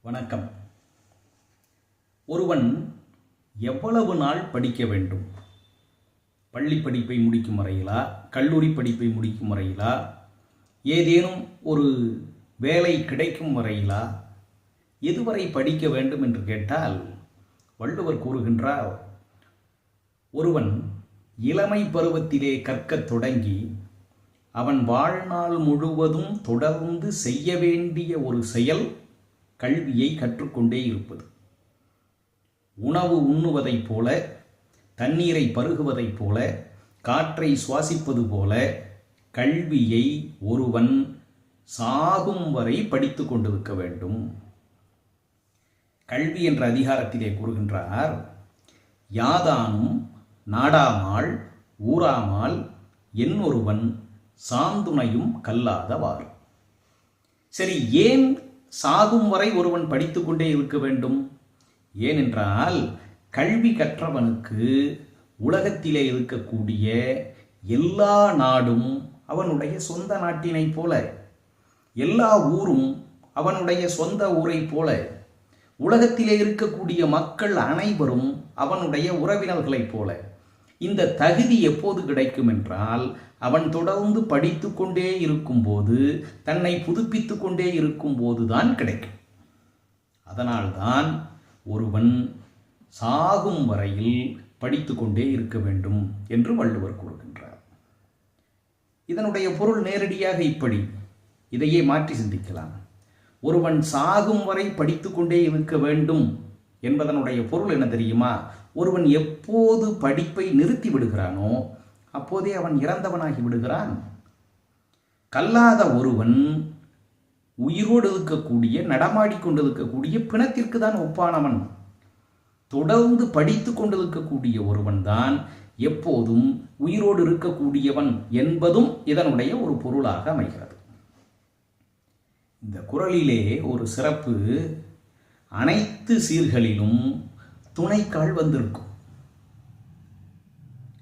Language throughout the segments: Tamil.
வணக்கம். ஒருவன் எவ்வளவு நாள் படிக்க வேண்டும்? பள்ளி படிப்பை முடிக்கும் வரையிலா, கல்லூரி படிப்பை முடிக்கும் வரையிலா, ஏதேனும் ஒரு வேலை கிடைக்கும் வரையிலா, எதுவரை படிக்க வேண்டும் என்று கேட்டால் வள்ளுவர் கூறுகின்றார், ஒருவன் இளமை பருவத்திலே கற்கத் தொடங்கி அவன் வாழ்நாள் முழுவதும் தொடர்ந்து செய்ய வேண்டிய ஒரு செயல் கல்வியை கற்றுக்கொண்டே இருப்பது. உணவு உண்ணுவதைப் போல, தண்ணீரை பருகுவதைப் போல, காற்றை சுவாசிப்பது போல கல்வியை ஒருவன் சாகும் வரை படித்து கொண்டிருக்க வேண்டும். கல்வி என்ற அதிகாரத்திலே கூறுகின்றார், யாதானும் நாடாமால் ஊராமால் என்னொருவன் சாந்துணையும் கல்லாதவாறு. சரி, ஏன் சாகும் வரை ஒருவன் படித்து கொண்டே இருக்க வேண்டும்? ஏனென்றால் கல்வி கற்றவனுக்கு உலகத்திலே இருக்கக்கூடிய எல்லா நாடும் அவனுடைய சொந்த நாட்டினை போல, எல்லா ஊரும் அவனுடைய சொந்த ஊரை போல, உலகத்திலே இருக்கக்கூடிய மக்கள் அனைவரும் அவனுடைய உறவினர்களைப் போல. இந்த தகுதி எப்போது கிடைக்கும் என்றால், அவன் தொடர்ந்து படித்து கொண்டே இருக்கும்போது, தன்னை புதுப்பித்து கொண்டே இருக்கும்போது தான் கிடைக்கும். அதனால்தான் ஒருவன் சாகும் வரையில் படித்து கொண்டே இருக்க வேண்டும் என்று வள்ளுவர் கூறுகின்றார். இதனுடைய பொருள் நேரடியாக இப்படி, இதையே மாற்றி சிந்திக்கலாம். ஒருவன் சாகும் வரை படித்து கொண்டே இருக்க வேண்டும் என்பதனுடைய பொருள் என்ன தெரியுமா? ஒருவன் எப்போது படிப்பை நிறுத்தி விடுகிறானோ அப்போதே அவன் இறந்தவனாகி விடுகிறான். கல்லாத ஒருவன் உயிரோடு இருக்கக்கூடிய, நடமாடிக்கொண்டிருக்கக்கூடிய பிணத்திற்கு தான் ஒப்பானவன். தொடர்ந்து படித்து கொண்டிருக்கக்கூடிய ஒருவன் தான் எப்போதும் உயிரோடு இருக்கக்கூடியவன் என்பதும் இதனுடைய ஒரு பொருளாக அமைகிறது. இந்த குறளிலே ஒரு சிறப்பு, அனைத்து சீர்களிலும் துணைக்கால் வந்திருக்கும்.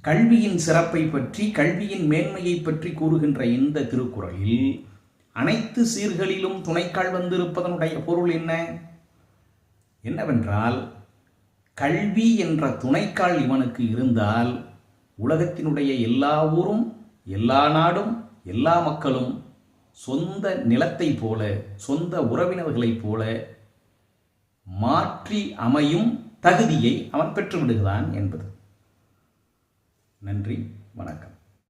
கல்வியின் சிறப்பை பற்றி, கல்வியின் மேன்மையை பற்றி கூறுகின்ற இந்த திருக்குறளில் அனைத்து சீர்களிலும் துணைக்கால் வந்திருப்பதனுடைய பொருள் என்னவென்றால், கல்வி என்ற துணைக்கால் இவனுக்கு இருந்தால் உலகத்தினுடைய எல்லா ஊரும், எல்லா நாடும், எல்லா மக்களும் சொந்த நிலத்தை போல, சொந்த உறவினர்களைப் போல மாற்றி அமையும் தகுதியை அவன் பெற்று விடுகிறான் என்பது. நன்றி, வணக்கம்.